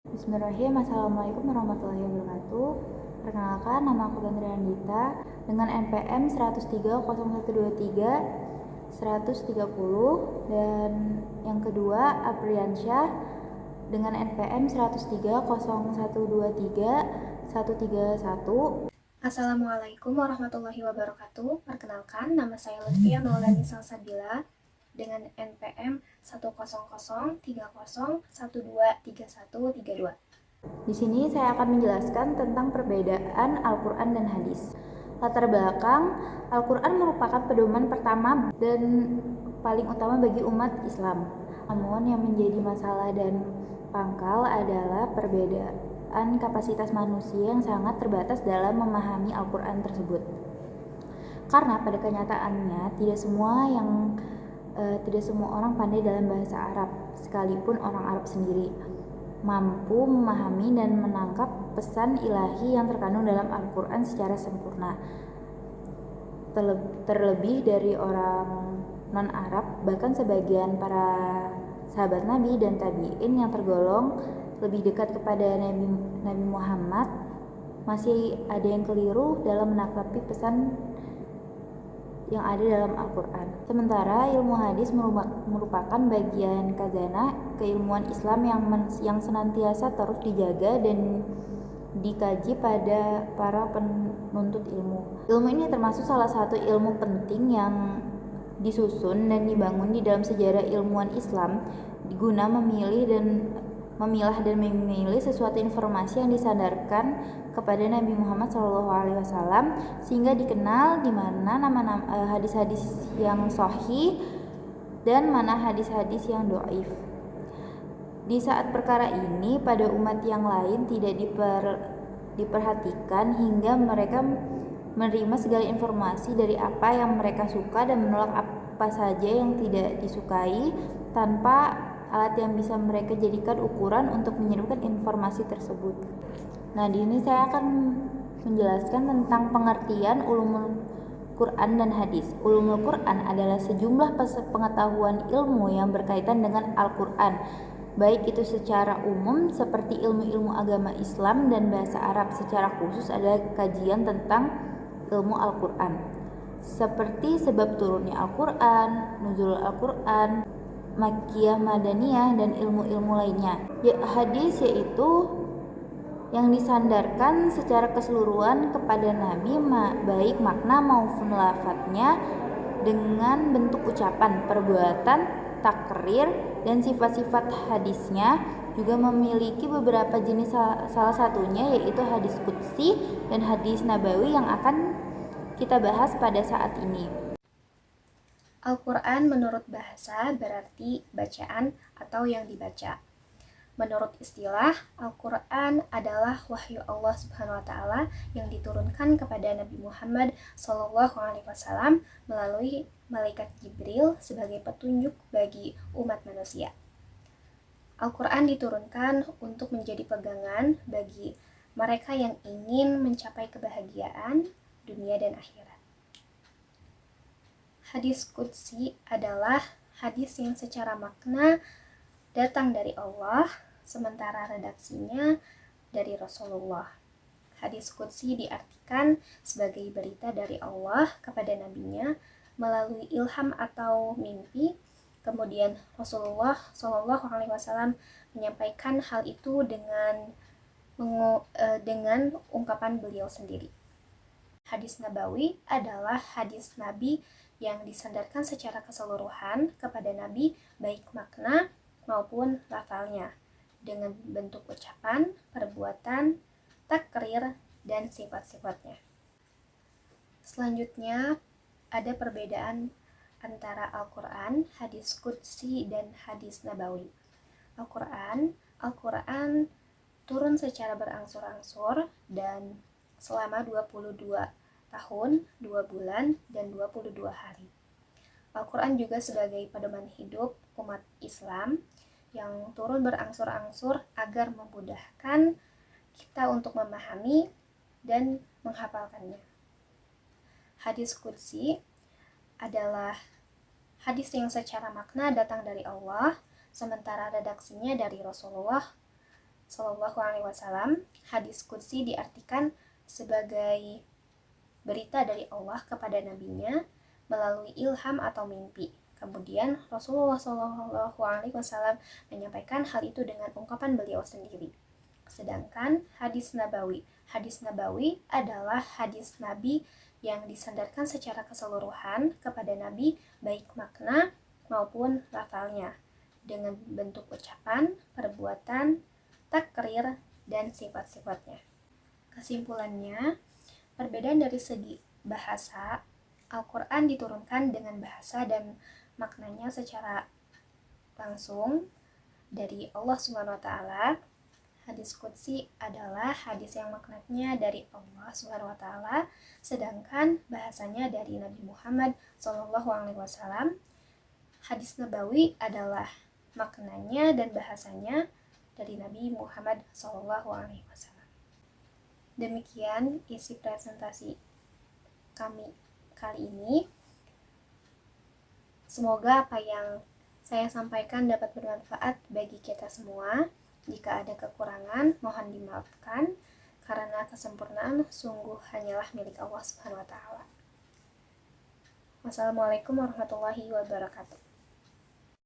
Bismillahirrahmanirrahim. Assalamualaikum warahmatullahi wabarakatuh. Perkenalkan, nama aku Tandri Andita dengan NPM 1030123 130, dan yang kedua Apriansyah dengan NPM 1030123 131. Assalamualaikum warahmatullahi wabarakatuh. Perkenalkan, nama saya Lutfia Maulani Salsabila dengan NPM 10030123132. Di sini saya akan menjelaskan tentang perbedaan Al-Quran dan hadis. Latar belakang, Al-Quran merupakan pedoman pertama dan paling utama bagi umat Islam. Namun yang menjadi masalah dan pangkal adalah perbedaan kapasitas manusia yang sangat terbatas dalam memahami Al-Quran tersebut. Karena pada kenyataannya tidak semua orang pandai dalam bahasa Arab, sekalipun orang Arab sendiri mampu memahami dan menangkap pesan ilahi yang terkandung dalam Al-Quran secara sempurna. Terlebih dari orang non-Arab, bahkan sebagian para sahabat Nabi dan tabi'in yang tergolong lebih dekat kepada Nabi Muhammad masih ada yang keliru dalam menangkapi pesan yang ada dalam Al-Quran. Sementara ilmu hadis merupakan bagian khazanah keilmuan Islam yang senantiasa terus dijaga dan dikaji pada para penuntut ilmu. Ilmu ini termasuk salah satu ilmu penting yang disusun dan dibangun di dalam sejarah ilmuwan Islam guna memilah dan memilih sesuatu informasi yang disandarkan kepada Nabi Muhammad SAW, sehingga dikenal di mana hadis-hadis yang sahih dan mana hadis-hadis yang dhaif. Di saat perkara ini pada umat yang lain tidak diperhatikan hingga mereka menerima segala informasi dari apa yang mereka suka dan menolak apa saja yang tidak disukai tanpa alat yang bisa mereka jadikan ukuran untuk menyebutkan informasi tersebut. Nah, di sini saya akan menjelaskan tentang pengertian ulumul Quran dan hadis. Ulumul Quran adalah sejumlah pengetahuan ilmu yang berkaitan dengan Al-Quran, baik itu secara umum seperti ilmu-ilmu agama Islam, dan bahasa Arab secara khusus adalah kajian tentang ilmu Al-Quran, seperti sebab turunnya Al-Quran, nuzul Al-Quran, Makkiyah, Madaniyah, dan ilmu-ilmu lainnya. Hadis yaitu yang disandarkan secara keseluruhan kepada Nabi, baik makna maupun lafadznya, dengan bentuk ucapan, perbuatan, takrir, dan sifat-sifat hadisnya juga memiliki beberapa jenis, salah satunya yaitu hadis qudsi dan hadis nabawi yang akan kita bahas pada saat ini. Al-Quran menurut bahasa berarti bacaan atau yang dibaca. Menurut istilah, Al-Quran adalah wahyu Allah Subhanahu wa Ta'ala yang diturunkan kepada Nabi Muhammad SAW melalui malaikat Jibril sebagai petunjuk bagi umat manusia. Al-Quran diturunkan untuk menjadi pegangan bagi mereka yang ingin mencapai kebahagiaan dunia dan akhirat. Hadis qudsi adalah hadis yang secara makna datang dari Allah, sementara redaksinya dari Rasulullah. Hadis qudsi diartikan sebagai berita dari Allah kepada nabinya melalui ilham atau mimpi. Kemudian Rasulullah SAW menyampaikan hal itu dengan ungkapan beliau sendiri. Hadis nabawi adalah hadis Nabi yang disandarkan secara keseluruhan kepada Nabi, baik makna maupun lafalnya, dengan bentuk ucapan, perbuatan, takrir, dan sifat-sifatnya. Selanjutnya, ada perbedaan antara Al-Quran, hadis qudsi, dan hadis nabawi. Al-Quran turun secara berangsur-angsur dan selama 22 tahun, 2 bulan, dan 22 hari. Al-Quran juga sebagai pedoman hidup umat Islam yang turun berangsur-angsur agar memudahkan kita untuk memahami dan menghafalkannya. Hadis qudsi adalah hadis yang secara makna datang dari Allah, sementara redaksinya dari Rasulullah Shallallahu Alaihi Wasallam. Hadis qudsi diartikan sebagai berita dari Allah kepada nabinya melalui ilham atau mimpi. Kemudian Rasulullah Shallallahu Alaihi Wasallam menyampaikan hal itu dengan ungkapan beliau sendiri. Sedangkan hadis nabawi adalah hadis Nabi yang disandarkan secara keseluruhan kepada Nabi, baik makna maupun lafalnya, dengan bentuk ucapan, perbuatan, takrir, dan sifat-sifatnya. Kesimpulannya, perbedaan dari segi bahasa, Al-Quran diturunkan dengan bahasa dan maknanya secara langsung dari Allah SWT. Hadis qudsi adalah hadis yang maknanya dari Allah SWT, sedangkan bahasanya dari Nabi Muhammad SAW. Hadis nabawi adalah maknanya dan bahasanya dari Nabi Muhammad SAW. Demikian isi presentasi kami kali ini. Semoga apa yang saya sampaikan dapat bermanfaat bagi kita semua. Jika ada kekurangan, mohon dimaafkan, karena kesempurnaan sungguh hanyalah milik Allah Subhanahu wa Ta'ala. Wassalamualaikum warahmatullahi wabarakatuh.